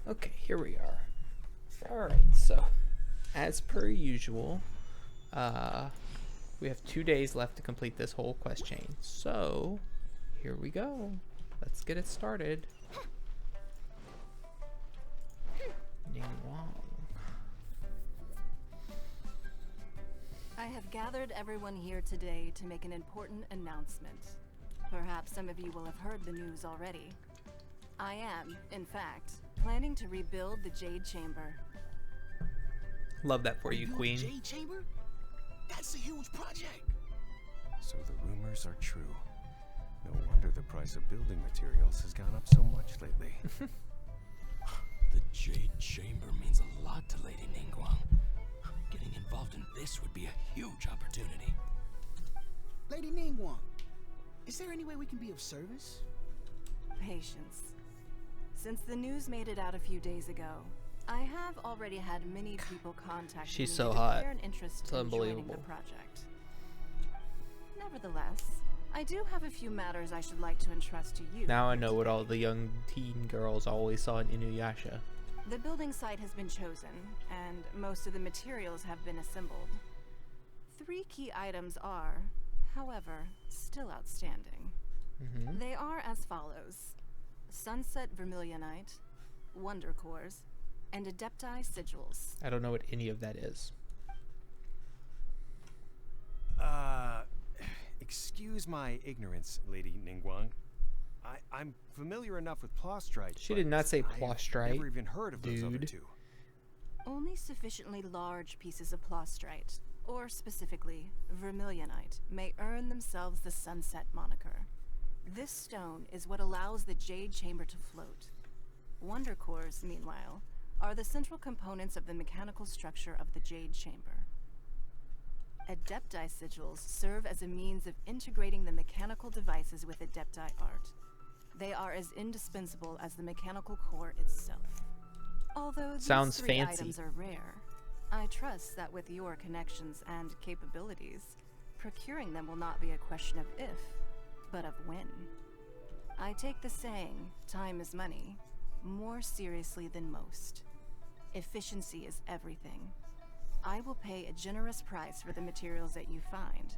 Okay, here we are. Alright, so as per usual, we have 2 days left to complete this whole quest chain. So here we go. Let's get it started. Ningguang. I have gathered everyone here today to make an important announcement. Perhaps some of you will have heard the news already. I am, in fact, planning to rebuild the Jade Chamber. Love that for you, Queen. Jade Chamber? That's a huge project. So the rumors are true. No wonder the price of building materials has gone up so much lately. The Jade Chamber means a lot to Lady Ningguang. Getting involved in this would be a huge opportunity. Lady Ningguang, is there any way we can be of service? Patience. Since the news made it out a few days ago, I have already had many people contact She's me so to hot. declare an interest It's in joining unbelievable. the project. Nevertheless, I do have a few matters I should like to entrust to you. Now I know what all the young teen girls always saw in Inuyasha. The building site has been chosen, and most of the materials have been assembled. 3 key items are, however, still outstanding. They are as follows: Sunset Vermilionite, Wonder Cores, and Adepti Sigils. I don't know what any of that is. Excuse my ignorance, Lady Ningguang. I'm familiar enough with Plostrite. She did not say I've Plostrite, never even heard of those other dude. two. Only sufficiently large pieces of Plostrite, or specifically Vermilionite, may earn themselves the Sunset moniker. This stone is what allows the Jade Chamber to float. Wonder Cores, meanwhile, are the central components of the mechanical structure of the Jade Chamber. Adepti Sigils serve as a means of integrating the mechanical devices with Adepti art. They are as indispensable as the mechanical core itself. Although these Sounds 3 fancy. items are rare, I trust that with your connections and capabilities, procuring them will not be a question of if, but of when. I take the saying, time is money, more seriously than most. Efficiency is everything. I will pay a generous price for the materials that you find.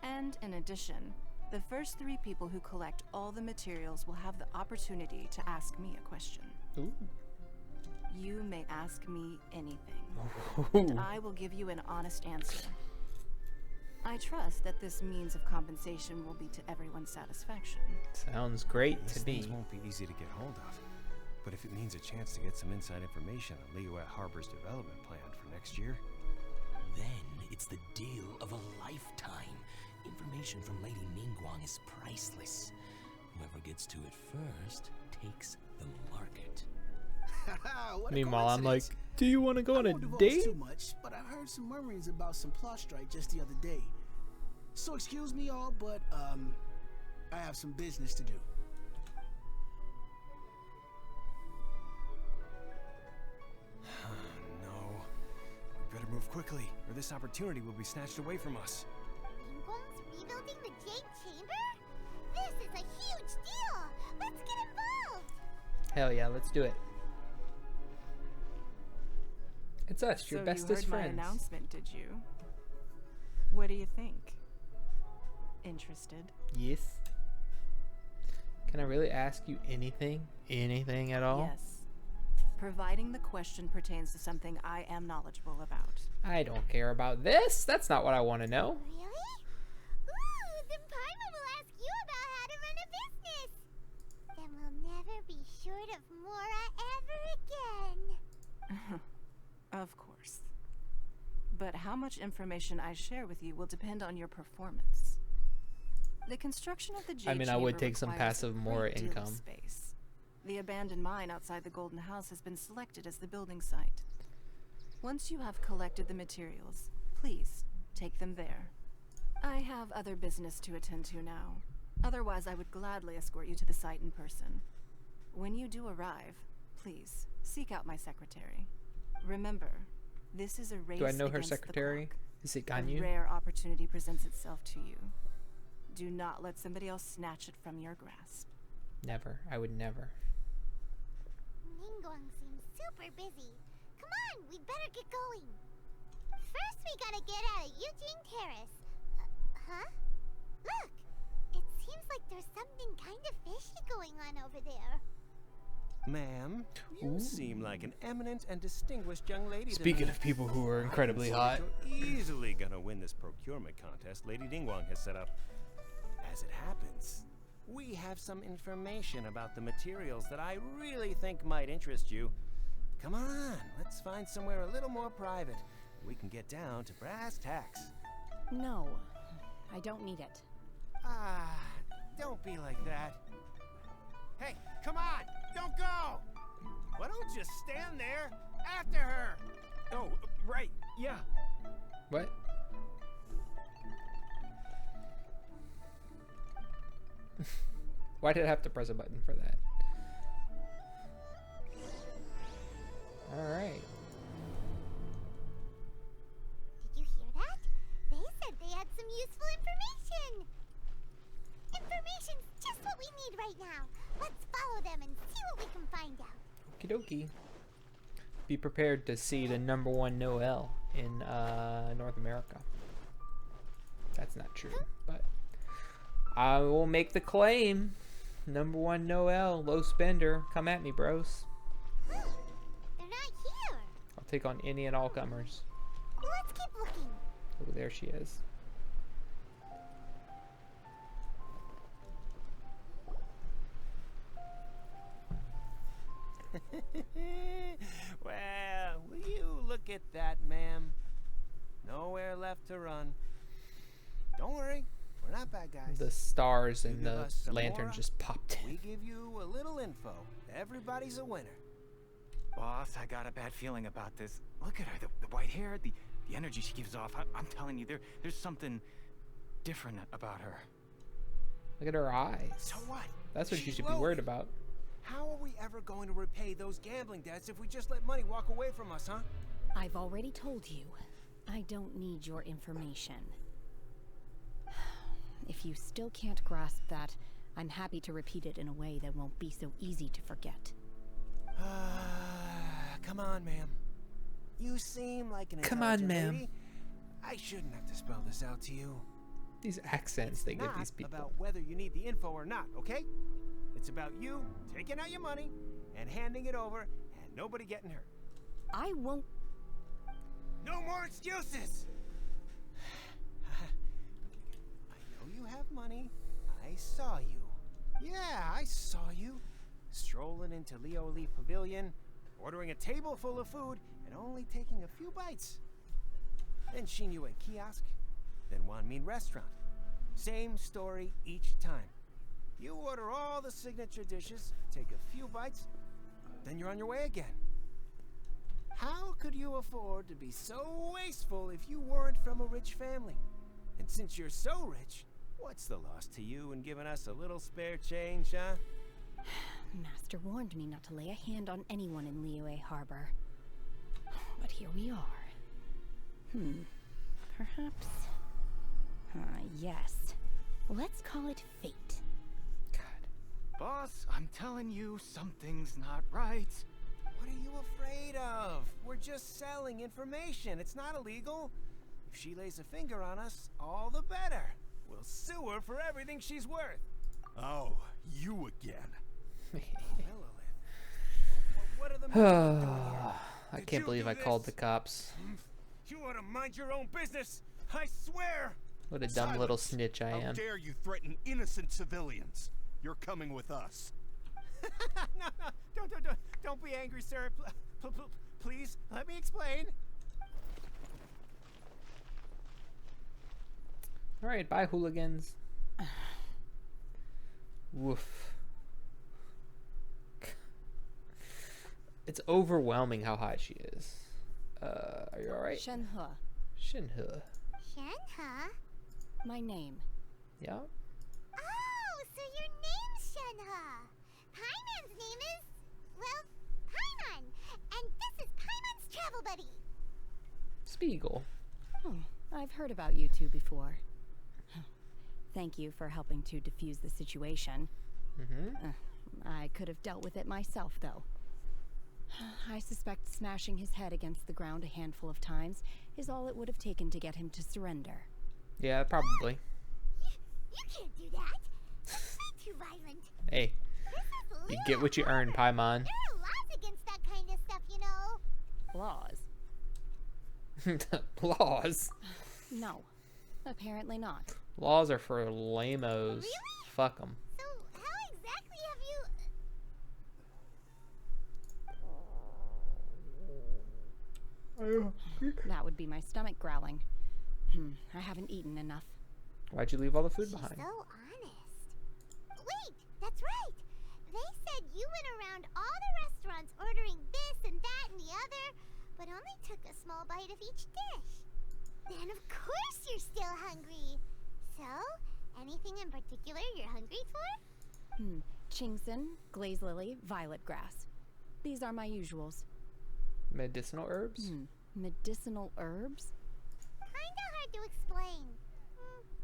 And in addition, the first 3 people who collect all the materials will have the opportunity to ask me a question. Ooh. You may ask me anything, and I will give you an honest answer. I trust that this means of compensation will be to everyone's satisfaction. Sounds great These to me. things won't be easy to get hold of. But if it means a chance to get some inside information on Liyue Harbor's development plan for next year, Then it's the deal of a lifetime. Information from Lady Ningguang is priceless. Whoever gets to it first takes the market. What a Meanwhile, I'm like, coincidence. do you want to go on I a won't divulge date? too much, but I heard some murmurings about some Plostrite just the other day. So excuse me all, but I have some business to do. no. We better move quickly, or this opportunity will be snatched away from us. Ningguang's rebuilding the Jade Chamber? This is a huge deal! Let's get involved! Hell yeah, let's do it. It's us, your So bestest you heard friends. my announcement, did you? What do you think? Interested? Yes. Can I really ask you anything? Anything at all? Yes. Providing the question pertains to something I am knowledgeable about. I don't care about this. That's not what I want to know. Really? Ooh, then Paimon will ask you about how to run a business! Then we'll never be short of Mora ever again! Of course. But how much information I share with you will depend on your performance. The construction of the Jade I mean, I would Chamber take some requires passive a Mora great deal of income. Space. The abandoned mine outside the Golden House has been selected as the building site. Once you have collected the materials, please take them there. I have other business to attend to now. Otherwise, I would gladly escort you to the site in person. When you do arrive, please seek out my secretary. Remember, this is a race Do I know her against the secretary? clock. Is it A Ganyu? rare opportunity presents itself to you. Do not let somebody else snatch it from your grasp. Never. I would never. Ningguang seems super busy. Come on, we better get going. First, we gotta get out of Eugene Terrace. Huh? Look! It seems like there's something kind of fishy going on over there. Ma'am, you seem like an eminent and distinguished young lady. Speaking tonight. of people who are incredibly So hot. You're easily gonna win this procurement contest Lady Ningguang has set up. As it happens, we have some information about the materials that I really think might interest you. Come on, let's find somewhere a little more private. We can get down to brass tacks. No, I don't need it. Ah, don't be like that. Hey, come on, don't go! Why don't you stand there after her? Oh, right, yeah. What? Why did I have to press a button for that? Alright. Did you hear that? They said they had some useful information. Information's just what we need right now. Let's follow them and see what we can find out. Okie dokie. Be prepared to see the #1 Noel in North America. That's not true, but I will make the claim. #1 Noel, low spender. Come at me, bros. They're not here. I'll take on any and all comers. Let's keep looking. Oh, there she is. Well, will you look at that, ma'am? Nowhere left to run. Don't worry, we're not bad guys. The stars You and give the us some lantern aura, just popped We in. give you a little info. Everybody's a winner. Boss, I got a bad feeling about this. Look at her, the white hair, the energy she gives off. I'm telling you, there's something different about her. Look at her eyes. So what? That's what you She's should be worried loaded. about. How are we ever going to repay those gambling debts if we just let money walk away from us, huh? I've already told you, I don't need your information. If you still can't grasp that, I'm happy to repeat it in a way that won't be so easy to forget. Come on, ma'am. You seem like an Come on, intelligent ma'am. lady. I shouldn't have to spell this out to you. These accents they give Not these people. about whether you need the info or not, okay? It's about you taking out your money and handing it over and nobody getting hurt. I won't. No more excuses! I know you have money. I saw you. Yeah, I saw you. Strolling into Leo Lee Pavilion, ordering a table full of food, and only taking a few bites. Then Shinyue Kiosk, then Wanmin Restaurant. Same story each time. You order all the signature dishes, take a few bites, then you're on your way again. How could you afford to be so wasteful if you weren't from a rich family? And since you're so rich, what's the loss to you in giving us a little spare change, huh? Master warned me not to lay a hand on anyone in Liyue Harbor. But here we are. Perhaps... yes. Let's call it fate. Boss, I'm telling you, something's not right. What are you afraid of? We're just selling information. It's not illegal. If she lays a finger on us, all the better. We'll sue her for everything she's worth. Oh, you again. Lilith, what are the men doing here? I Did can't you believe do I called the this? cops. You ought to mind your own business. I swear. What a dumb little Silence. snitch I How am. dare you threaten innocent civilians? You're coming with us. No, don't be angry, sir. Please, let me explain. Alright, bye, hooligans. Woof. It's overwhelming how hot she is. Are you alright? Shenhe, Shinhe. Shenhe? my name. Yeah? Oh, so your name's Shenhe. Paimon's name is, well, Paimon. And this is Paimon's travel buddy. Spiegel. Oh, I've heard about you two before. Thank you for helping to defuse the situation. Mm-hmm. I could have dealt with it myself, though. I suspect smashing his head against the ground a handful of times is all it would have taken to get him to surrender. Yeah, probably. You can't do that. That's way too violent. Hey, This is you get what you earn, Paimon. There are laws against that kind of stuff, you know. Laws? Laws. No, apparently not. Laws are for lamos. Really? Fuck them. So, how exactly have you... That would be my stomach growling. I haven't eaten enough. Why'd you leave all the food She's behind? so honest. Wait, that's right. They said you went around all the restaurants ordering this and that and the other, but only took a small bite of each dish. Then of course you're still hungry. So, anything in particular you're hungry for? Chingson, glaze lily, violet grass. These are my usuals. Medicinal herbs? Medicinal herbs? Kinda hard to explain.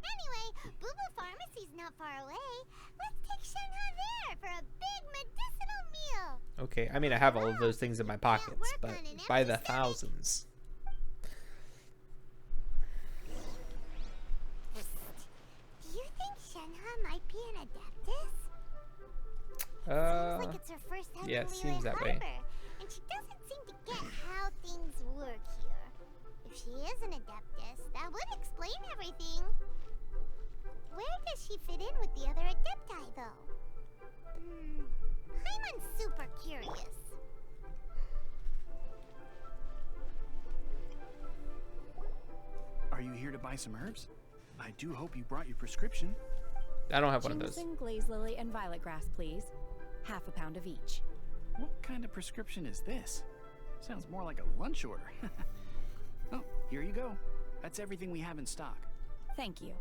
Anyway, Boo Boo Pharmacy's not far away. Let's take Shenhe there for a big medicinal meal. Okay, I mean, I have all of those things in my pockets, but by the thousands. Do you think Shenhe might be an adeptus? Seems like it's her first time yeah, in it Liyue seems that way. Harbor, and she doesn't seem to get how things work here. If she is an adeptus, that would explain everything. Where does she fit in with the other adepti, though? I'm super curious. Are you here to buy some herbs? I do hope you brought your prescription. I don't have one of those. Chingson, glaze lily, and violet grass, please. Half a pound of each. What kind of prescription is this? Sounds more like a lunch order. Oh, here you go. That's everything we have in stock. Thank you.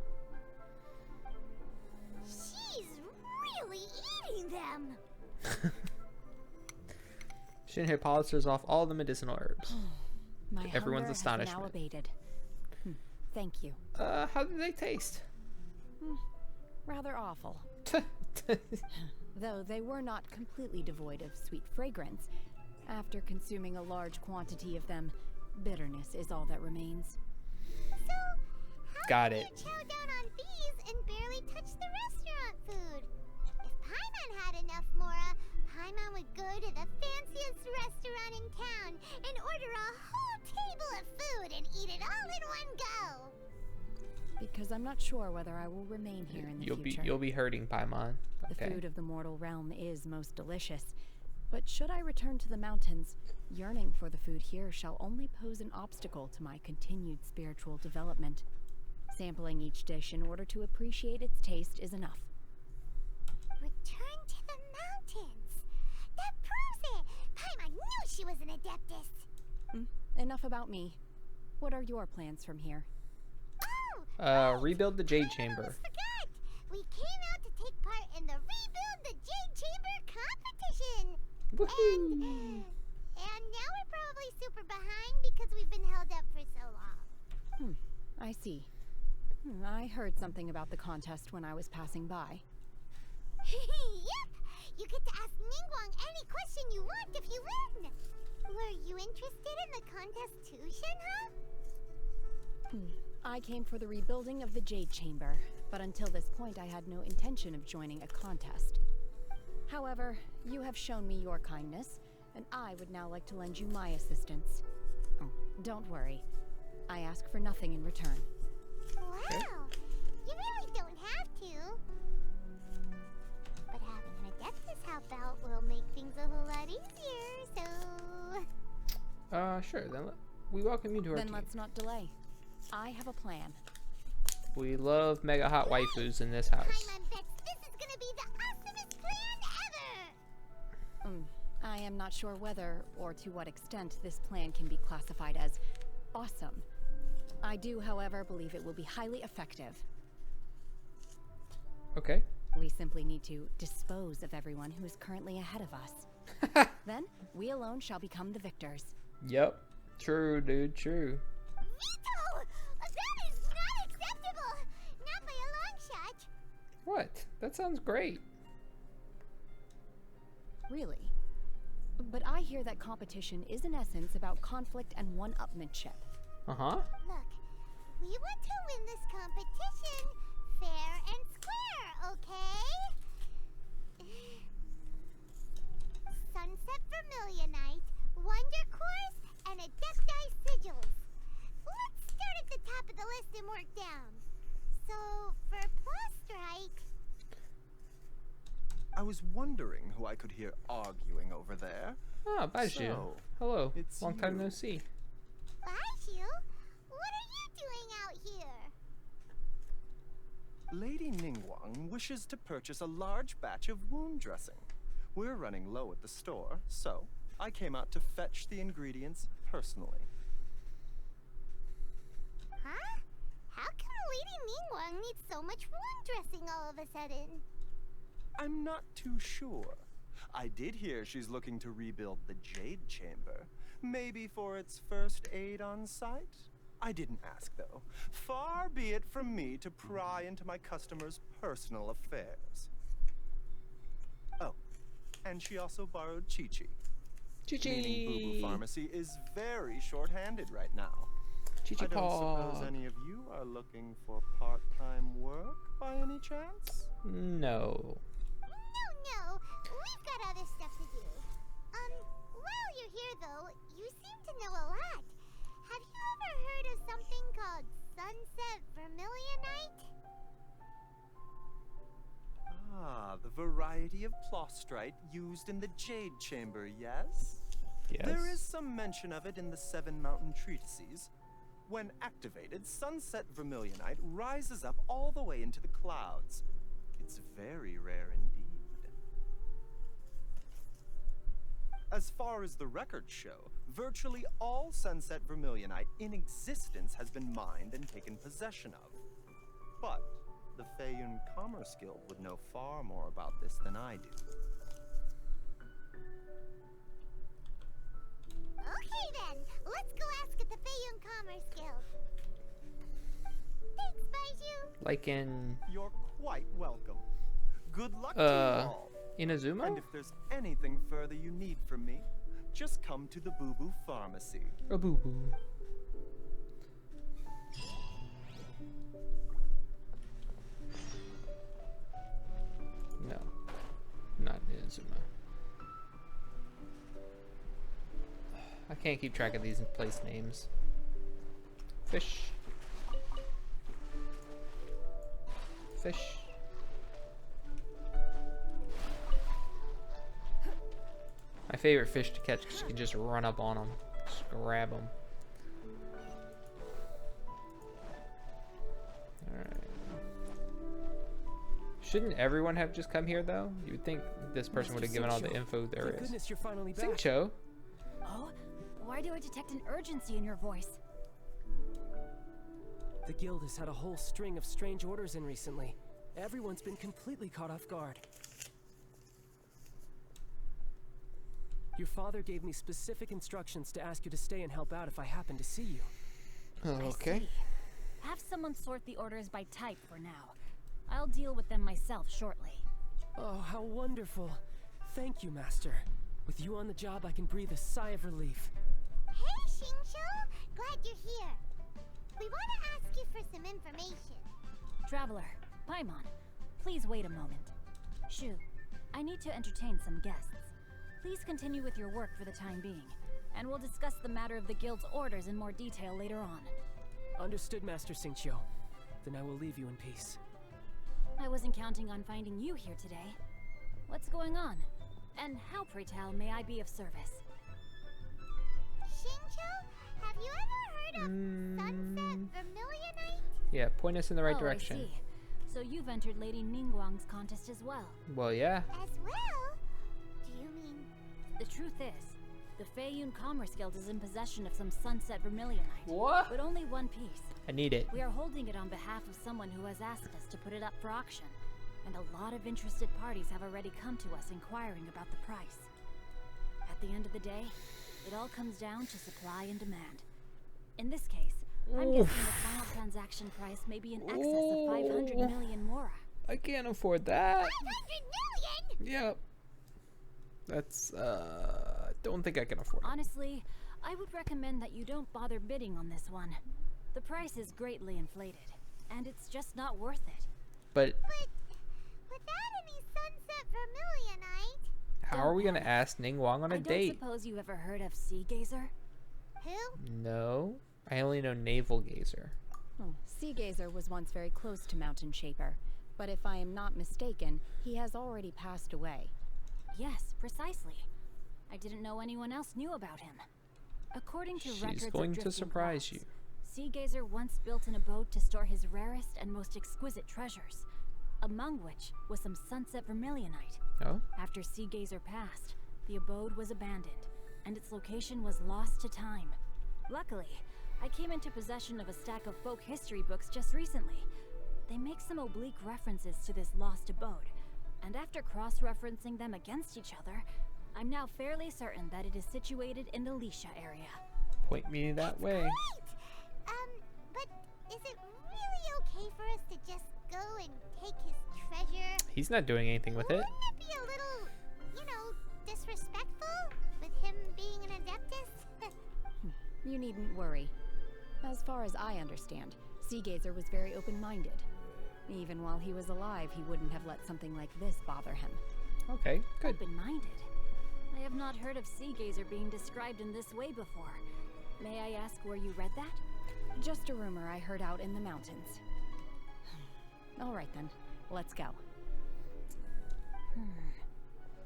She's really eating them. Shinhei polishers off all the medicinal herbs. My Everyone's hunger has astonishment. now abated. Thank you. How do they taste? Rather awful. Though they were not completely devoid of sweet fragrance. After consuming a large quantity of them, bitterness is all that remains. So, how Got can it. you chow down on these and barely touch the restaurant food? If Paimon had enough Mora, Paimon would go to the fanciest restaurant in town and order a whole table of food and eat it all in one go. Because I'm not sure whether I will remain here in the future. You'll be hurting, Paimon. The Okay. food of the mortal realm is most delicious. But should I return to the mountains, yearning for the food here shall only pose an obstacle to my continued spiritual development. Sampling each dish in order to appreciate its taste is enough. Return to the mountains. That proves it. Paimon knew she was an adeptus. Enough about me. What are your plans from here? Rebuild the Jade I Chamber. almost forgot. We came out to take part in the Rebuild the Jade Chamber competition. Woohoo! And now we're probably super behind because we've been held up for so long. I see. I heard something about the contest when I was passing by. Yep! You get to ask Ningguang any question you want if you win. Were you interested in the contest too, Shenhe? I came for the rebuilding of the Jade Chamber, but until this point I had no intention of joining a contest. However, you have shown me your kindness, and I would now like to lend you my assistance. Oh, don't worry. I ask for nothing in return. Wow! You really don't have to. But having an adeptus help out will make things a whole lot easier, so... Sure, then we welcome you to our Then team. let's not delay. I have a plan. We love mega hot waifus in this house. Paimon bets this is gonna be the awesomest plan ever! I am not sure whether or to what extent this plan can be classified as awesome. I do, however, believe it will be highly effective. Okay. We simply need to dispose of everyone who is currently ahead of us. Then, we alone shall become the victors. Yep. True, dude. True. Veto! That is not acceptable! Not by a long shot! What? That sounds great. Really? But I hear that competition is in essence about conflict and one-upmanship. Uh-huh. Look, we want to win this competition fair and square, okay? Sunset Vermilionite, Wonder Cores, and Adepti Sigils. Let's start at the top of the list and work down. So, for Plostrite... I was wondering who I could hear arguing over there. Oh, Baiju. So, Hello. it's Long time no you. see. Baiju? What are you doing out here? Lady Ningguang wishes to purchase a large batch of wound dressing. We're running low at the store, so I came out to fetch the ingredients personally. Huh? How come Lady Ningguang needs so much wound dressing all of a sudden? I'm not too sure. I did hear she's looking to rebuild the Jade Chamber. Maybe for its first aid on site? I didn't ask, though. Far be it from me to pry into my customers' personal affairs. Oh, and she also borrowed Chi-Chi. Meaning Boo Boo Pharmacy is very short-handed right now. Chi-Chi I don't suppose Pog. any of you are looking for part-time work by any chance? No. No, we've got other stuff to do. While you're here though, you seem to know a lot. Have you ever heard of something called Sunset Vermilionite? Ah, the variety of plostrite used in the Jade Chamber, yes? Yes. There is some mention of it in the Seven Mountain Treatises. When activated, Sunset Vermilionite rises up all the way into the clouds. It's very rare indeed. As far as the records show, virtually all Sunset Vermilionite in existence has been mined and taken possession of. But the Feiyun Commerce Guild would know far more about this than I do. Okay then, let's go ask at the Feiyun Commerce Guild. Thanks, Baiju. Like in You're quite welcome. Good luck to you all. Inazuma? And if there's anything further you need from me, just come to the Boo Boo Pharmacy. A boo boo. No. Not Inazuma. I can't keep track of these place names. Fish. Fish. My favorite fish to catch because you can just run up on them. Just grab them. Alright. Shouldn't everyone have just come here though? You would think this person would have given all the info there Thank is. goodness you're finally back. Xingqiu. Oh? Why do I detect an urgency in your voice? The guild has had a whole string of strange orders in recently. Everyone's been completely caught off guard. Your father gave me specific instructions to ask you to stay and help out if I happen to see you. Okay. I see. Have someone sort the orders by type for now. I'll deal with them myself shortly. Oh, how wonderful. Thank you, Master. With you on the job, I can breathe a sigh of relief. Hey, Xingqiu! Glad you're here. We want to ask you for some information. Traveler, Paimon, please wait a moment. Shu, I need to entertain some guests. Please continue with your work for the time being, and we'll discuss the matter of the guild's orders in more detail later on. Understood, Master Xingqiu. Then I will leave you in peace. I wasn't counting on finding you here today. What's going on? And how, pray tell, may I be of service? Xingqiu, have you ever heard of Sunset Vermilionite? Yeah, point us in the right direction. I see. So you've entered Lady Ningguang's contest as well. Well, yeah. As well? Do you mean... The truth is, the Feiyun Commerce Guild is in possession of some Sunset Vermilionite. What? But only one piece. I need it. We are holding it on behalf of someone who has asked us to put it up for auction. And a lot of interested parties have already come to us inquiring about the price. At the end of the day, it all comes down to supply and demand. In this case, I'm guessing the final transaction price may be in excess of 500 million mora. I can't afford that. 500 million? Yep. That's don't think I can afford it. Honestly, I would recommend that you don't bother bidding on this one. The price is greatly inflated, and it's just not worth it. But Without any sunset vermilionite. how are we gonna ask Ningguang on a I don't date? suppose you ever heard of Sea Gazer? Who? No, I only know Navel Gazer. Oh, Sea Gazer was once very close to Mountain Shaper, but if I am not mistaken, he has already passed away. Yes, precisely. I didn't know anyone else knew about him. According to records She's of going to drifting surprise clouds, you. Sea Gazer once built an abode to store his rarest and most exquisite treasures, among which was some sunset vermilionite. Oh, After Sea Gazer passed, the abode was abandoned, and its location was lost to time. Luckily, I came into possession of a stack of folk history books just recently. They make some oblique references to this lost abode, and after cross-referencing them against each other, I'm now fairly certain that it is situated in the Lisha area. point me that way. Great! But is it really okay for us to just go and take his treasure? He's not doing anything with it. Wouldn't it be a little, disrespectful with him being an adeptus? You needn't worry. As far as I understand, Sea Gazer was very open-minded. Even while he was alive, he wouldn't have let something like this bother him. Okay, good. Open-minded? I have not heard of Sea Gazer being described in this way before. May I ask where you read that? Just a rumor I heard out in the mountains. All right then, let's go.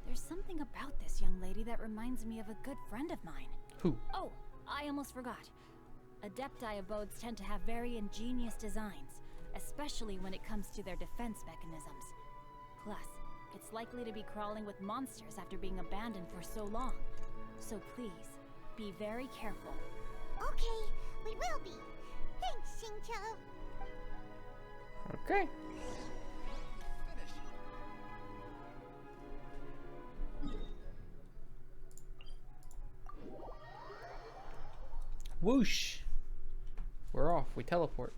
There's something about this young lady that reminds me of a good friend of mine. Who? Oh, I almost forgot. Adepti abodes tend to have very ingenious designs, especially when it comes to their defense mechanisms. Plus, it's likely to be crawling with monsters after being abandoned for so long. So please, be very careful. Okay, we will be. Thanks, Xingqiu. Okay. Whoosh. We're off. We teleport.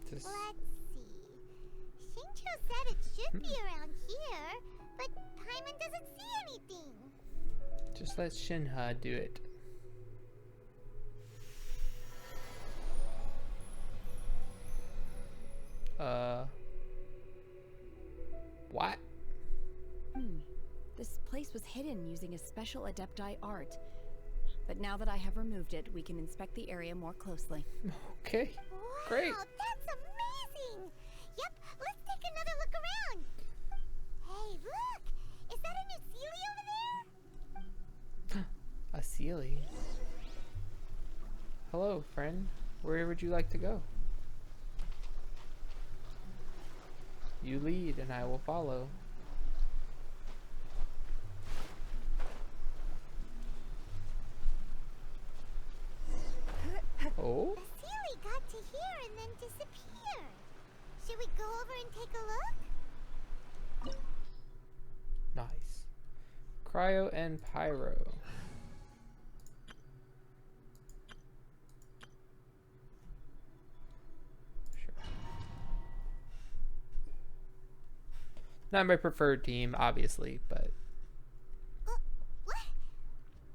Just Let's see. Xingqiu said it should be around here, but Paimon doesn't see anything. Just let Shinha do it. What? This place was hidden using a special Adepti art. But now that I have removed it, we can inspect the area more closely. Okay. Great. Wow, that's amazing! Yep, let's take another look around. Hey, look! Is that a new Sealy over there? A Sealy. Hello, friend. Where would you like to go? You lead and I will follow. Oh? The Sealy got to here and then disappeared. Should we go over and take a look? Nice. Cryo and Pyro. Sure. Not my preferred team, obviously, but What?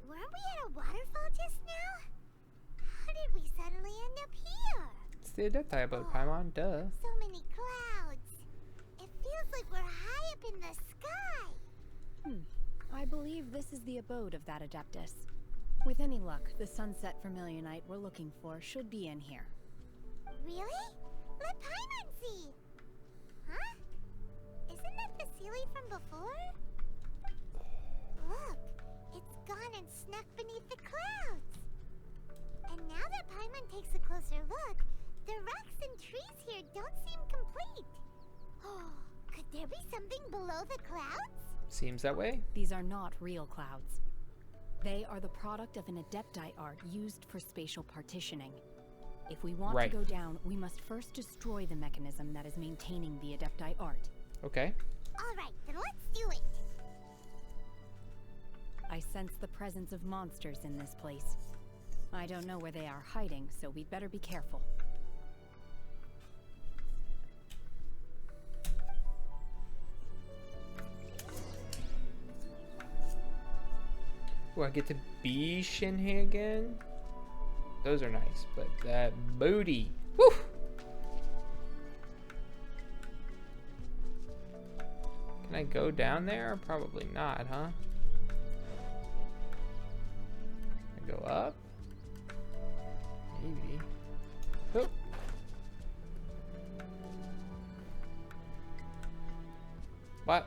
Weren't we at a waterfall just now? How did we suddenly end up here? it's the Adepti above Paimon, duh. So many clouds. It feels like we're high up in the sky. I believe this is the abode of that Adeptus. With any luck, the sunset vermilionite we're looking for should be in here. Really? Let Paimon see. Huh? Isn't that the Sealy from before? Look, it's gone and snuck beneath the clouds. And now that Paimon takes a closer look, the rocks and trees here don't seem complete. Oh, could there be something below the clouds? Seems that way. These are not real clouds. They are the product of an Adepti art used for spatial partitioning. If we want Right. to go down, we must first destroy the mechanism that is maintaining the Adepti art. Okay. All right, then let's do it. I sense the presence of monsters in this place. I don't know where they are hiding, so we'd better be careful. Oh, I get to be Shinhei again? Those are nice, but that booty. Woo! Can I go down there? Probably not, huh? Can I go up? Maybe. Oh. What?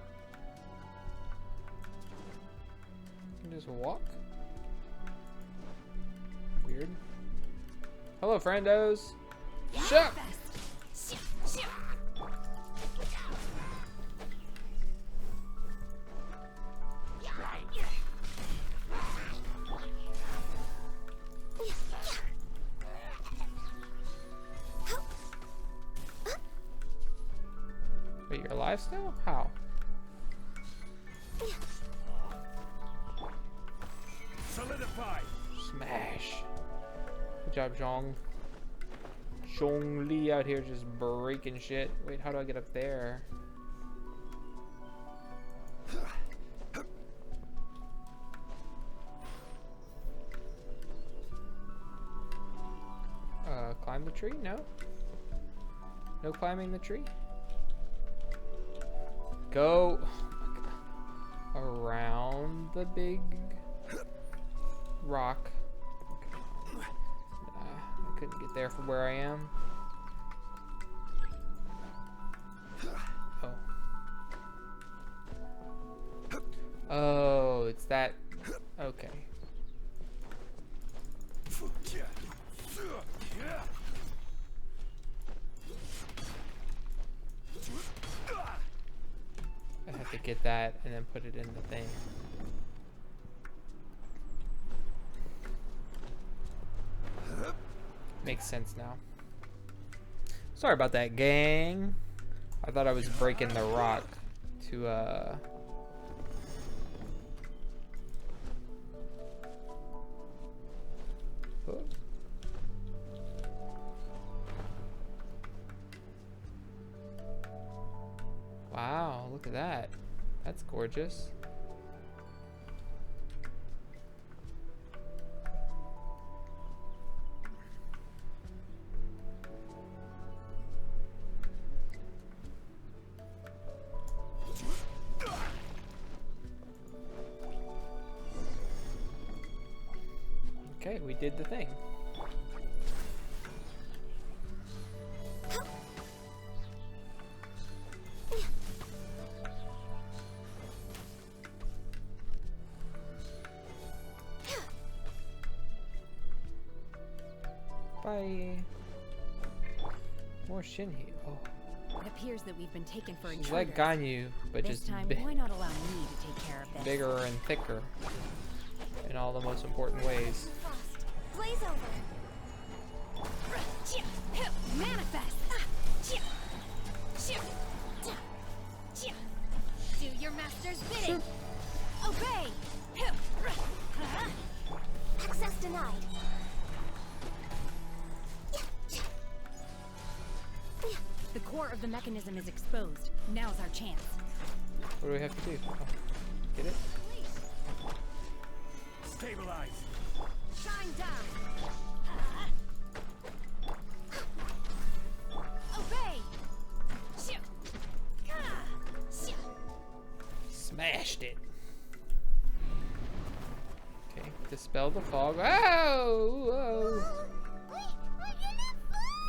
I can just walk? Weird. Hello, friendos. Shut up! Wait, you're alive still? How? Solidify. Smash. Good job, Zhong. Zhong Li out here just breaking shit. Wait, how do I get up there? Climb the tree? No? No climbing the tree? Go around the big rock. I couldn't get there from where I am. Oh. Oh, it's that. Okay. I have to get that and then put it in the thing. Makes sense now. Sorry about that, gang. I thought I was breaking the rock to oh. Wow, look at that. That's gorgeous. Okay, we did the thing. Bye. More Shinhei. Oh. It appears that we've been taken for She's intruders. like Ganyu, but this just time, why not allow me to take care of this? bigger and thicker in all the most important ways. Blaze over. Manifest! Do your master's bidding! Obey! Access denied. The core of the mechanism is exposed. Now's our chance. What do we have to do? Oh, get it? Stabilize. Shine down! Obey! Smashed it. Okay, dispel the fog. Oh! Whoa. We're gonna fall!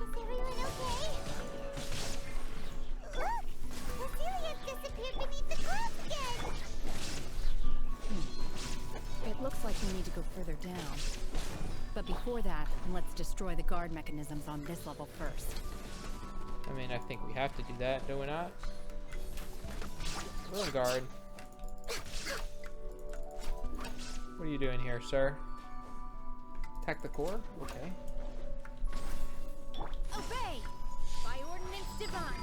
Is everyone okay? Look! Cecilia disappeared beneath the clouds again! It looks like we need to go further down. But before that, let's destroy the guard mechanisms on this level first. I mean, I think we have to do that, do we not? Room guard. What are you doing here, sir? Attack the core? Okay. Obey! By ordinance divine!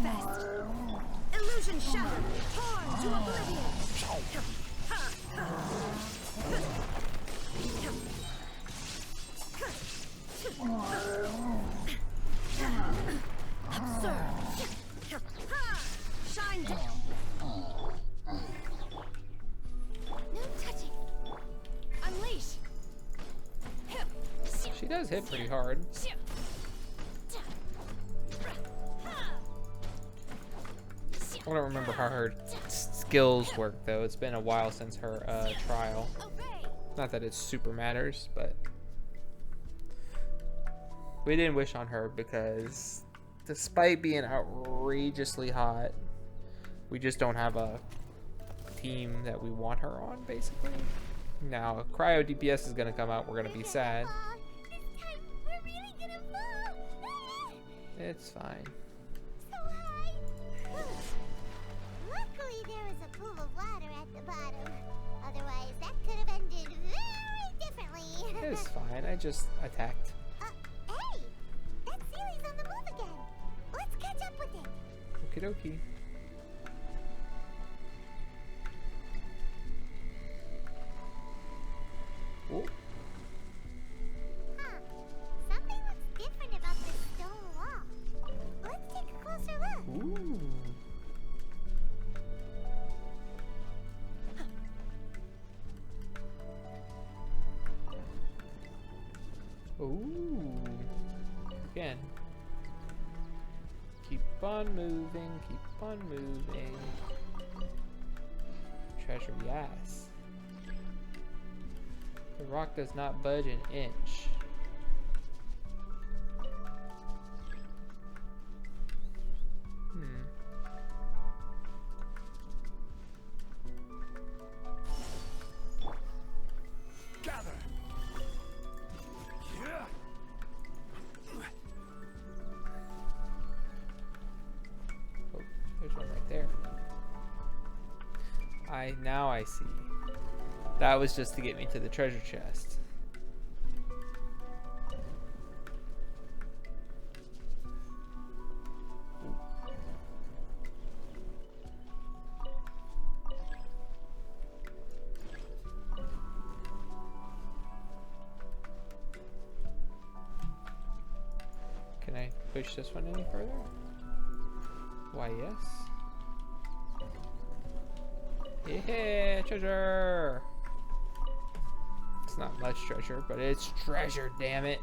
Manifest! Illusion shattered! Torn to oblivion! Absurd! Shine down! No touching! Unleash! She does hit pretty hard. I don't remember how her skills work though. It's been a while since her trial. Not that it super matters, but we didn't wish on her because despite being outrageously hot, we just don't have a team that we want her on, basically. Now, Cryo DPS is gonna come out. We're gonna be sad. It's fine. So high. Luckily, there was a pool of water at the bottom. Otherwise, that could have ended very differently. It's fine. I just attacked. Hey! That Sealy's on the move again. Let's catch up with it. Okie dokie. Ooh. Huh. Something looks different about this stone wall. Let's take a closer look. Ooh. Ooh. Again. Keep on moving, keep on moving. Treasure, yes. The rock does not budge an inch. Gather. Yeah. Oh, there's one right there. Now I see. That was just to get me to the treasure chest. Can I push this one any further? Why, yes. Yeah, treasure! It's not much treasure, but it's treasure, damn it.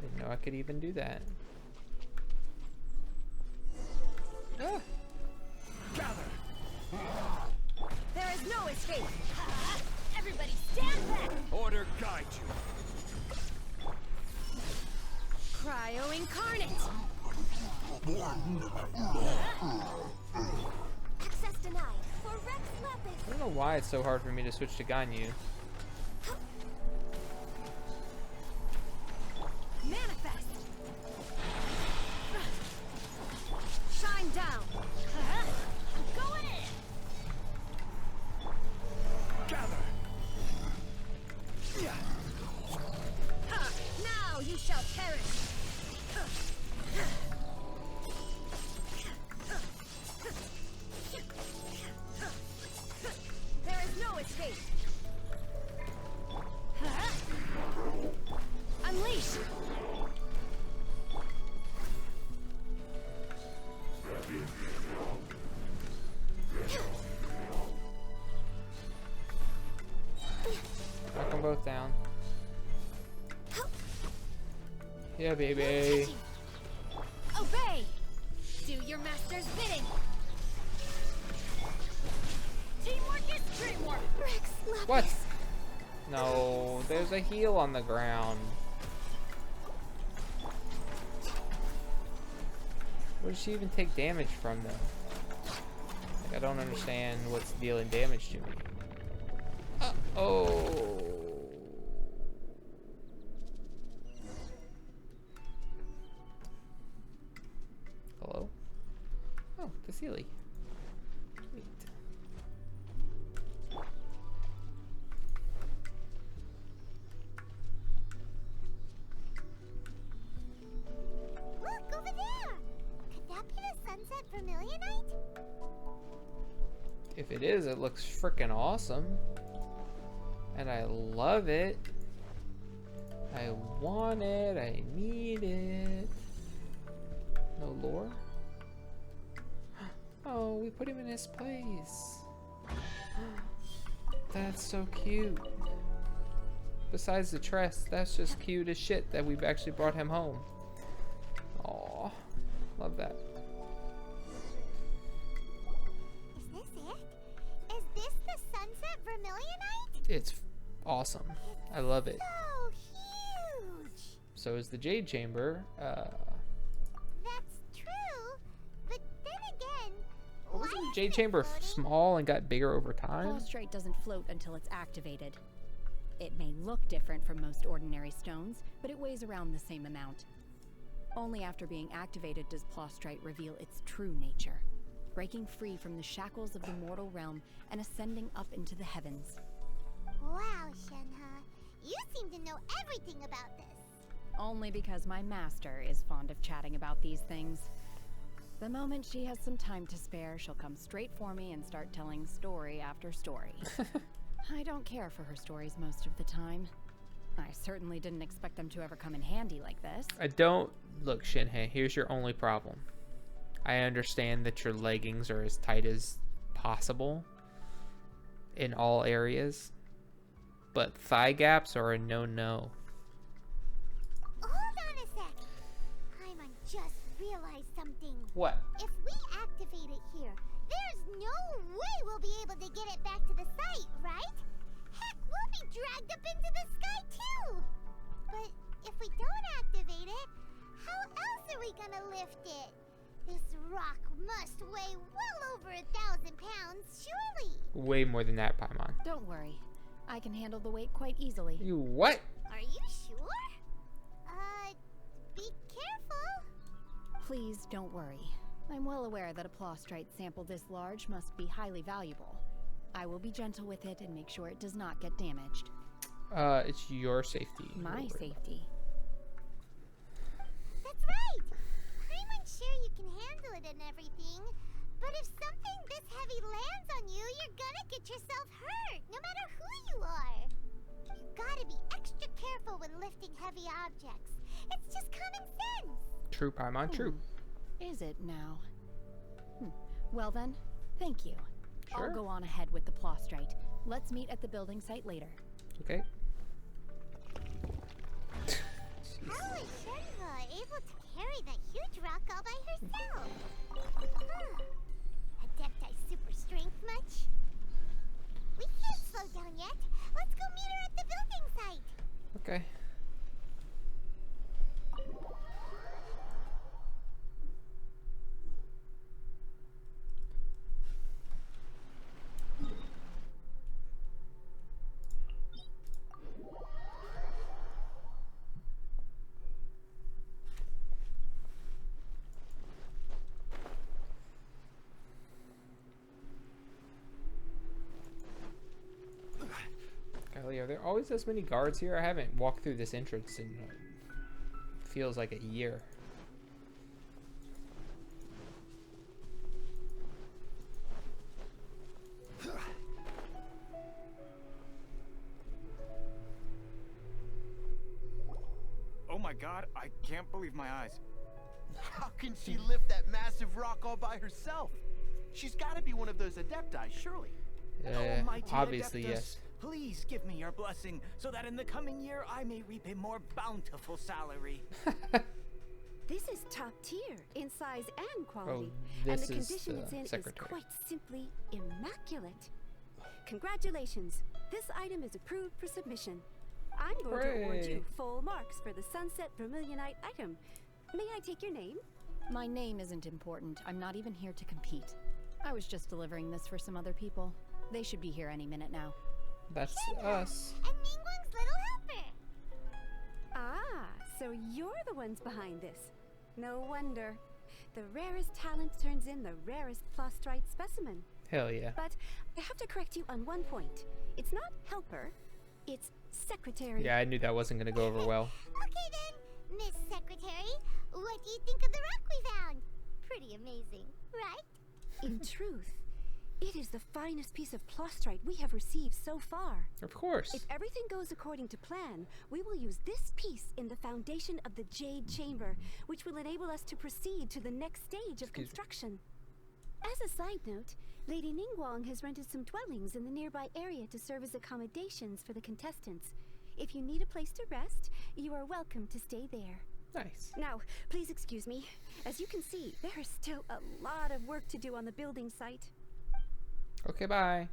Didn't know I could even do that. Ah. Gather. There is no escape! Everybody stand back! Order guide you. Cryo incarnate! Access denied for Rex Lapis! I don't know why it's so hard for me to switch to Ganyu. Manifest! Shine down! I'm going in! Gather. Now you shall perish! There is no escape! Unleash! Knock them both down. Yeah, baby. Obey! Do your master's bidding! Teamwork is dreamwork! Rex Lapis! What? No, there's a heal on the ground. Where does she even take damage from, though? Like, I don't understand what's dealing damage to me. Uh-oh. Hello? Oh, the Sealy. Sweet. If it is, it looks freaking awesome. And I love it. I want it. I need it. No lore? Oh, we put him in his place. That's so cute. Besides the tress, that's just cute as shit that we've actually brought him home. Aw, love that. Is this it? Is this the Sunset Vermilionite? It's awesome. I love it. So huge. So is the Jade Chamber. That's true, but then again, Wasn't why the is Jade it Chamber floating? small and got bigger over time? Prostrate doesn't float until it's activated. It may look different from most ordinary stones, but it weighs around the same amount. Only after being activated does Prostrate reveal its true nature, breaking free from the shackles of the mortal realm and ascending up into the heavens. Wow, Shenhe, you seem to know everything about this. Only because my master is fond of chatting about these things. The moment she has some time to spare, she'll come straight for me and start telling story after story. I don't care for her stories most of the time. I certainly didn't expect them to ever come in handy like this. I don't... Look, Shinhei, here's your only problem. I understand that your leggings are as tight as possible in all areas, but thigh gaps are a no-no. Hold on a sec. Paimon just realized something. What? If we activate it here, there's no way we'll be able to get it back to the site, right? Heck, we'll be dragged up into the sky too. But if we don't activate it, how else are we gonna lift it? This rock must weigh well over 1,000 pounds, surely. Way more than that, Paimon. Don't worry. I can handle the weight quite easily. You what? Are you sure? Be careful. Please don't worry. I'm well aware that a Prostrate sample this large must be highly valuable. I will be gentle with it and make sure it does not get damaged. It's your safety. My safety. That's right. Paimon's sure you can handle it and everything, but if something this heavy lands on you, you're gonna get yourself hurt, no matter who you are. You gotta be extra careful when lifting heavy objects. It's just common sense. True, Paimon, true. Is it now? Well then, thank you. Sure. I'll go on ahead with the Prostrate. Let's meet at the building site later. Okay. How is Shenhe able to carry that huge rock all by herself? Huh. Adepti super strength much? We can't slow down yet. Let's go meet her at the building site. Okay. Golly, are there always this many guards here? I haven't walked through this entrance in feels like a year. Oh my god, I can't believe my eyes. How can she lift that massive rock all by herself? She's got to be one of those adepti, surely. Almighty Obviously, Adeptus, yes. please give me your blessing so that in the coming year I may reap a more bountiful salary. This is top tier in size and quality, Oh, and this the is condition the it's in secretary. is quite simply immaculate. Congratulations, this item is approved for submission. I'm going to award Hooray. you full marks for the Sunset Vermilionite item. May I take your name? My name isn't important. I'm not even here to compete. I was just delivering this for some other people. They should be here any minute now. That's us. And Ningguang's little helper. Ah, so you're the ones behind this. No wonder. The rarest talent turns in the rarest Prostrate specimen. Hell yeah. But I have to correct you on one point. It's not helper, it's secretary. Yeah, I knew that wasn't gonna go over well. Okay then, Miss Secretary, what do you think of the rock we found? Pretty amazing, right? In truth, It is the finest piece of plastrite we have received so far. Of course. If everything goes according to plan, we will use this piece in the foundation of the Jade Chamber, which will enable us to proceed to the next stage of construction. As a side note, Lady Ningguang has rented some dwellings in the nearby area to serve as accommodations for the contestants. If you need a place to rest, you are welcome to stay there. Nice. Now, please excuse me. As you can see, there is still a lot of work to do on the building site. Okay, bye.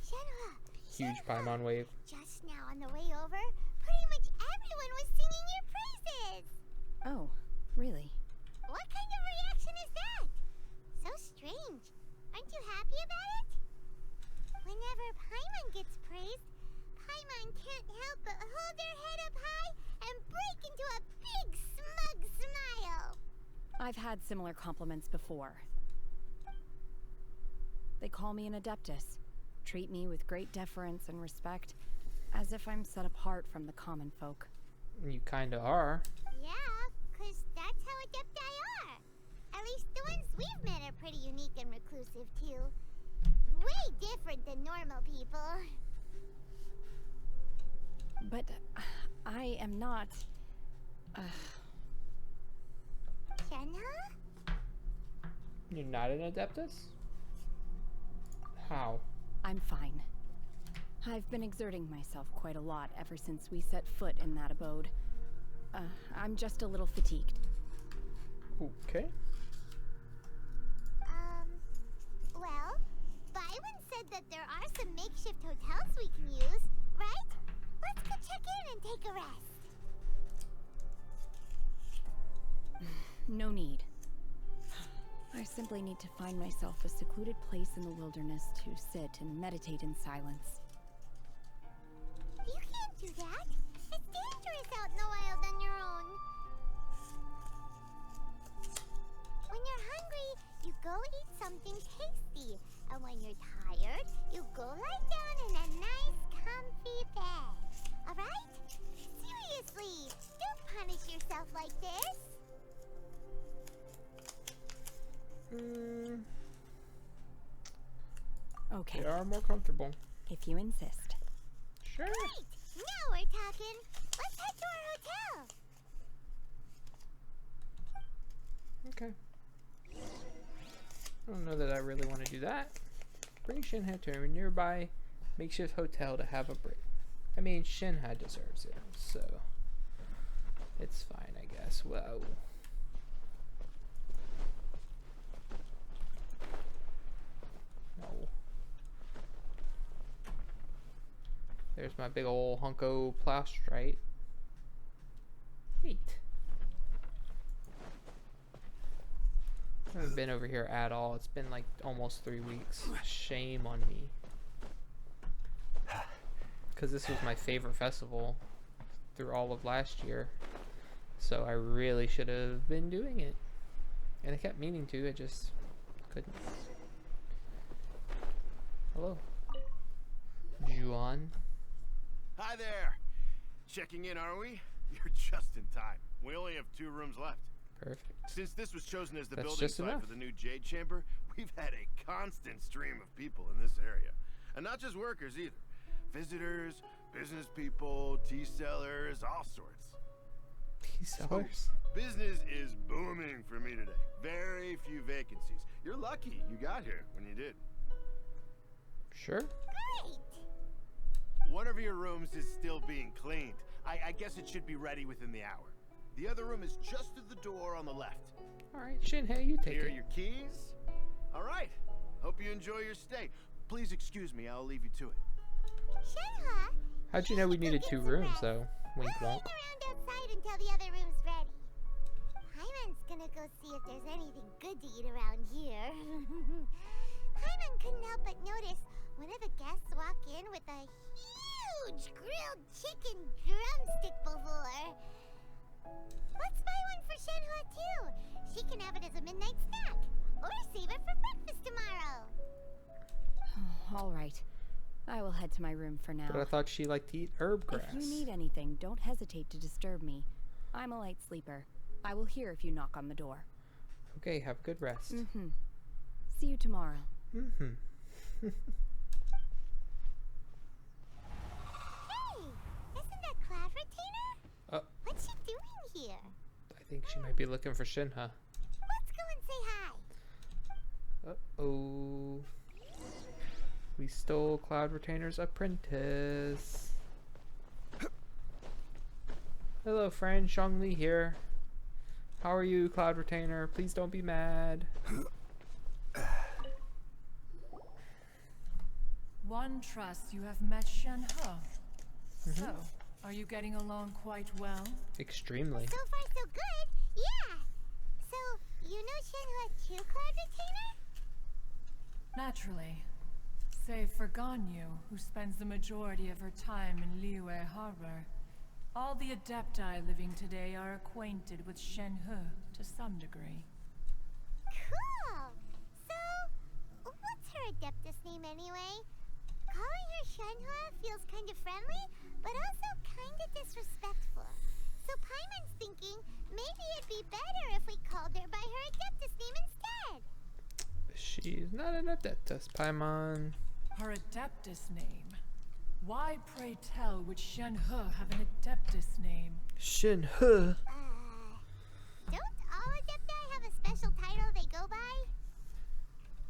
Shenhua, Huge Paimon wave. just now on the way over, pretty much everyone was singing your praises. Oh, really? What kind of reaction is that? So strange. Aren't you happy about it? Whenever Paimon gets praised, Paimon can't help but hold their head up high and break into a big smug smile. I've had similar compliments before. They call me an adeptus, treat me with great deference and respect, as if I'm set apart from the common folk. You kinda are. Yeah, 'cause that's how adepti are. At least the ones we've met are pretty unique and reclusive too. Way different than normal people. But I am not... Shenhua? You're not an Adeptus? How? I'm fine. I've been exerting myself quite a lot ever since we set foot in that abode. I'm just a little fatigued. Okay. Well, Byron said that there are some makeshift hotels we can use, right? Let's go check in and take a rest. No need. I simply need to find myself a secluded place in the wilderness to sit and meditate in silence. You can't do that. It's dangerous out in the wild on your own. When you're hungry, you go eat something tasty. And when you're tired, you go lie down in a nice, comfy bed. Alright? Seriously, don't punish yourself like this. Okay. They are more comfortable. If you insist. Sure. Great! Now we're talking. Let's head to our hotel. Okay. I don't know that I really want to do that. Bring Shinha to a nearby makeshift hotel to have a break. I mean, Shinha deserves it, so it's fine, I guess. Whoa. No. There's my big ol' hunko plastrite. Neat. I haven't been over here at all. It's been like almost 3 weeks. Shame on me. Because this was my favorite festival through all of last year. So I really should have been doing it. And I kept meaning to, I just couldn't. Hello. Juan. Hi there. Checking in, are we? You're just in time. We only have 2 rooms left. Perfect. Since this was chosen as the That's building just site enough. for the new Jade Chamber, we've had a constant stream of people in this area. And not just workers either. Visitors, business people, tea sellers, all sorts. Tea sellers? Business is booming for me today. Very few vacancies. You're lucky you got here when you did. Sure. Great! One of your rooms is still being cleaned. I guess it should be ready within the hour. The other room is just through the door on the left. Alright, Shinhei, you take Here are it. your keys. Alright. Hope you enjoy your stay. Please excuse me, I'll leave you to it. Shenhua, How'd you know we needed 2 rooms, though? Wink we'll wonk. hang around outside until the other room's ready. Paimon's gonna go see if there's anything good to eat around here. Paimon couldn't help but notice one of the guests walk in with a huge grilled chicken drumstick before. Let's buy one for Shenhua too. She can have it as a midnight snack. Or save it for breakfast tomorrow. All right. I will head to my room for now. But I thought she liked to eat herb grass. If you need anything, don't hesitate to disturb me. I'm a light sleeper. I will hear if you knock on the door. Okay, have a good rest. See you tomorrow. Hey, isn't that Cloud Retainer? Oh, What's she doing here? I think she might be looking for Shinha. Let's go and say hi. Uh-oh. We stole Cloud Retainer's apprentice. Hello, friend. Shangli here. How are you, Cloud Retainer? Please don't be mad. One trusts you have met Shenhe. So, are you getting along quite well? Extremely. So far, so good. Yeah. So, you know Shenhe too, Cloud Retainer? Naturally. Save for Ganyu, who spends the majority of her time in Liyue Harbor. All the Adepti living today are acquainted with Shenhe to some degree. Cool. So, what's her Adeptus name anyway? Calling her Shenhe feels kind of friendly, but also kind of disrespectful. So Paimon's thinking maybe it'd be better if we called her by her Adeptus name instead. She's not an Adeptus, Paimon. Her Adeptus name? Why, pray tell, would Shenhe have an Adeptus name? Shenhe. Don't all Adepti have a special title they go by?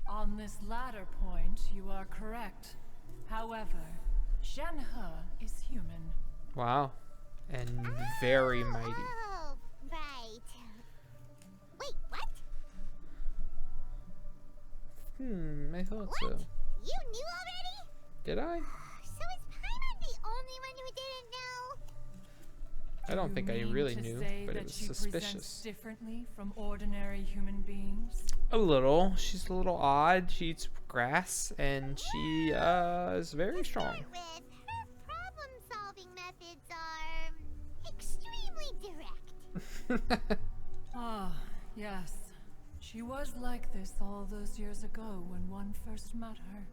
On this latter point, you are correct. However, Shenhe is human. Wow. And very mighty. Oh, right. Wait, what? I thought What? so. You knew already? Did I? So is Paimon the only one who didn't know? I don't think I really knew, but it was suspicious. Presents differently from ordinary human beings? A little. She's a little odd. She eats grass, and she is very strong. With her problem-solving methods are extremely direct. Ah, yes. She was like this all those years ago when one first met her.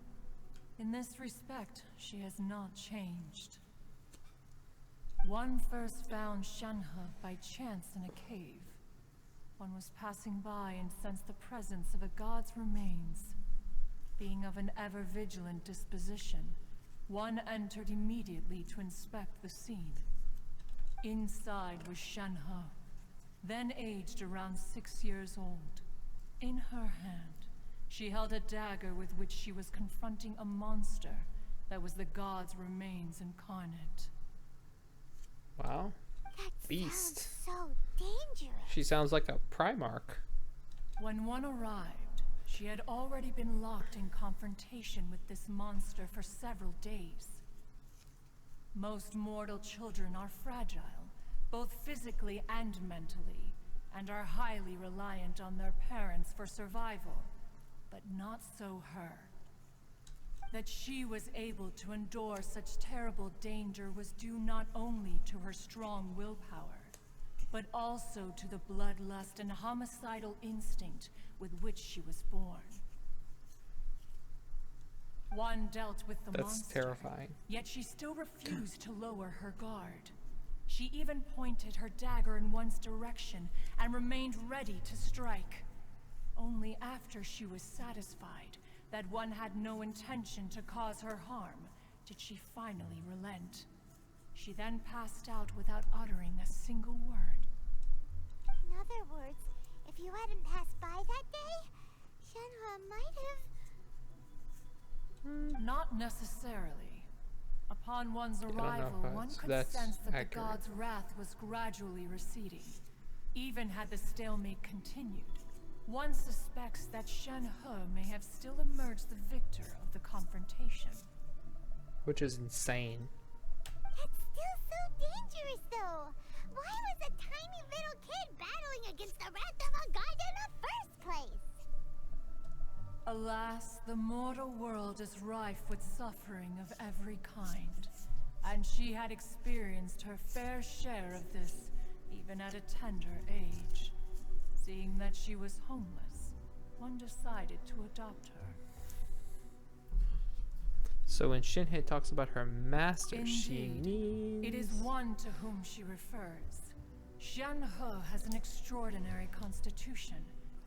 In this respect, she has not changed. One first found Shenhe by chance in a cave. One was passing by and sensed the presence of a god's remains. Being of an ever-vigilant disposition, one entered immediately to inspect the scene. Inside was Shenhe, then aged around 6 years old. In her hand, she held a dagger with which she was confronting a monster that was the god's remains incarnate. Wow. That Beast. sounds so dangerous. She sounds like a Primarch. When one arrived, she had already been locked in confrontation with this monster for several days. Most mortal children are fragile, both physically and mentally, and are highly reliant on their parents for survival. But not so her. That she was able to endure such terrible danger was due not only to her strong willpower, but also to the bloodlust and homicidal instinct with which she was born. One dealt with the That's monster, terrifying. yet she still refused to lower her guard. She even pointed her dagger in one's direction and remained ready to strike. Only after she was satisfied that one had no intention to cause her harm did she finally relent. She then passed out without uttering a single word. In other words, if you hadn't passed by that day, Shenhe might have... Not necessarily. Upon one's I don't know arrival, if one could that's sense that accurate. the god's wrath was gradually receding. Even had the stalemate continued, one suspects that Shenhe may have still emerged the victor of the confrontation. Which is insane. That's still so dangerous, though. Why was a tiny little kid battling against the wrath of a god in the first place? Alas, the mortal world is rife with suffering of every kind, and she had experienced her fair share of this even at a tender age. Seeing that she was homeless, one decided to adopt her. So when Shinhe talks about her master, she Indeed, means... it is one to whom she refers. Shenhe has an extraordinary constitution,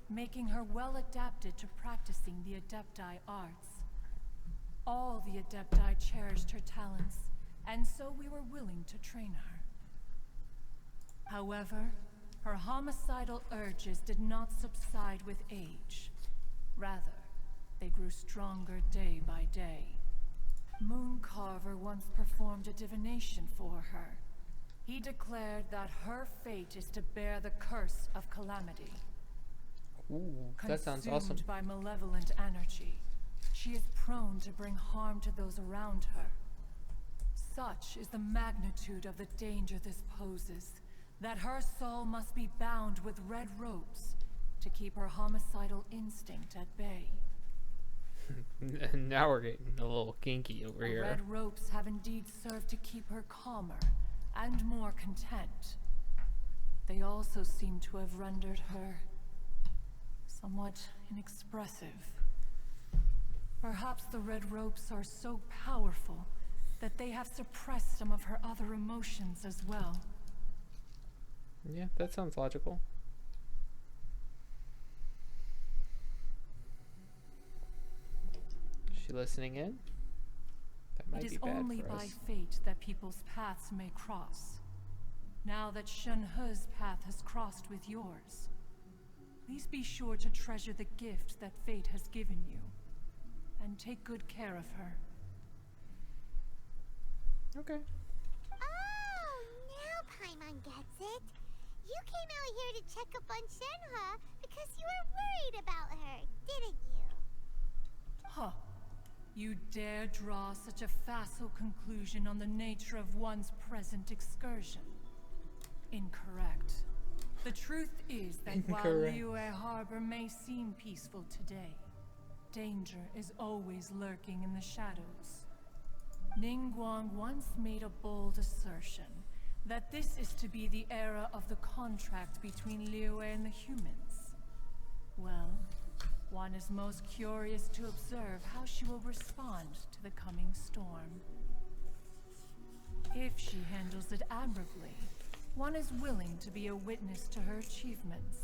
making her well adapted to practicing the Adepti arts. All the Adepti cherished her talents, and so we were willing to train her. However, her homicidal urges did not subside with age. Rather, they grew stronger day by day. Mooncarver once performed a divination for her. He declared that her fate is to bear the curse of calamity. Ooh, that sounds awesome. Consumed by malevolent energy, she is prone to bring harm to those around her. Such is the magnitude of the danger this poses, that her soul must be bound with red ropes to keep her homicidal instinct at bay. Now we're getting a little kinky over The here. red ropes have indeed served to keep her calmer and more content. They also seem to have rendered her somewhat inexpressive. Perhaps the red ropes are so powerful that they have suppressed some of her other emotions as well. Yeah, that sounds logical. Is she listening in? That might It be is bad only for by us. fate that people's paths may cross. Now that Shenhe's path has crossed with yours, please be sure to treasure the gift that fate has given you, and take good care of her. Okay. Oh, now Paimon gets it. You came out here to check up on Shenhe because you were worried about her, didn't you? Huh. You dare draw such a facile conclusion on the nature of one's present excursion? Incorrect. The truth is that while Incorrect. Liyue Harbor may seem peaceful today, danger is always lurking in the shadows. Ningguang once made a bold assertion that this is to be the era of the contract between Liyue and the humans. Well, one is most curious to observe how she will respond to the coming storm. If she handles it admirably, one is willing to be a witness to her achievements.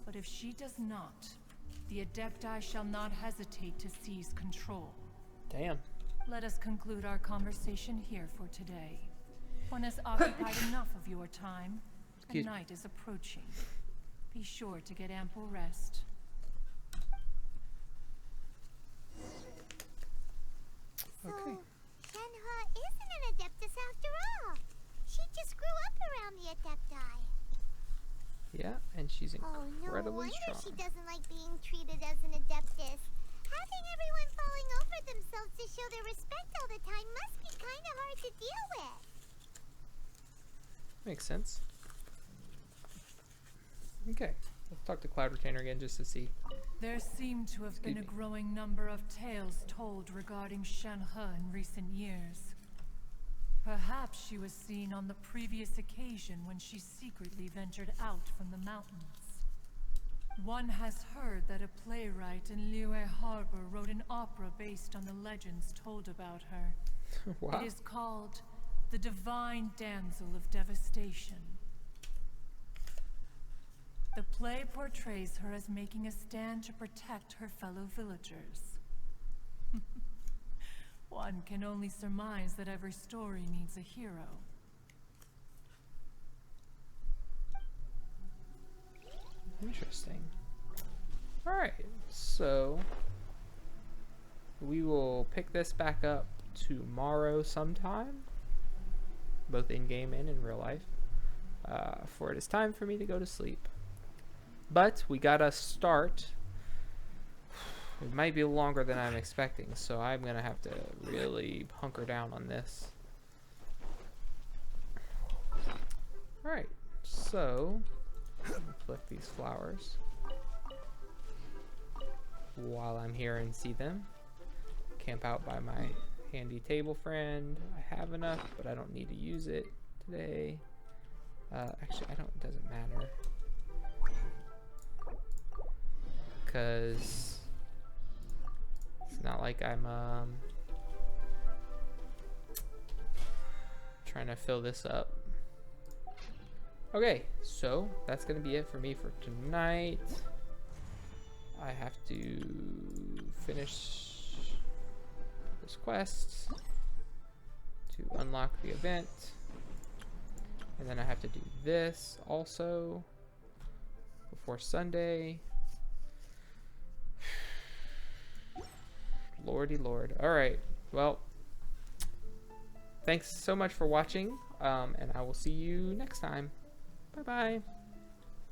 But if she does not, the Adepti shall not hesitate to seize control. Damn. Let us conclude our conversation here for today. One has occupied enough of your time, Excuse and me. night is approaching. Be sure to get ample rest. So, Okay. Shenhe isn't an Adeptus after all. She just grew up around the Adepti. Yeah, and she's Oh, no incredibly wonder strong. she doesn't like being treated as an Adeptus. Having everyone falling over themselves to show their respect all the time must be kind of hard to deal with. Makes sense. Okay, let's talk to Cloud Retainer again just to see. There seem to have been a Excuse me. growing number of tales told regarding Shenhe in recent years. Perhaps she was seen on the previous occasion when she secretly ventured out from the mountains. One has heard that a playwright in Liyue Harbor wrote an opera based on the legends told about her. Wow. It is called The Divine Damsel of Devastation. The play portrays her as making a stand to protect her fellow villagers. One can only surmise that every story needs a hero. Interesting. Alright, so we will pick this back up tomorrow sometime, both in-game and in real life, for it is time for me to go to sleep. But we gotta start. It might be longer than I'm expecting, so I'm gonna have to really hunker down on this. Alright, so collect these flowers while I'm here and see them. Camp out by my handy table friend. I have enough, but I don't need to use it today. Actually, it doesn't matter. Because it's not like I'm trying to fill this up. Okay, so that's gonna be it for me for tonight. I have to finish quests to unlock the event. And then I have to do this also before Sunday. Lordy Lord. Alright, well, thanks so much for watching, and I will see you next time. Bye-bye.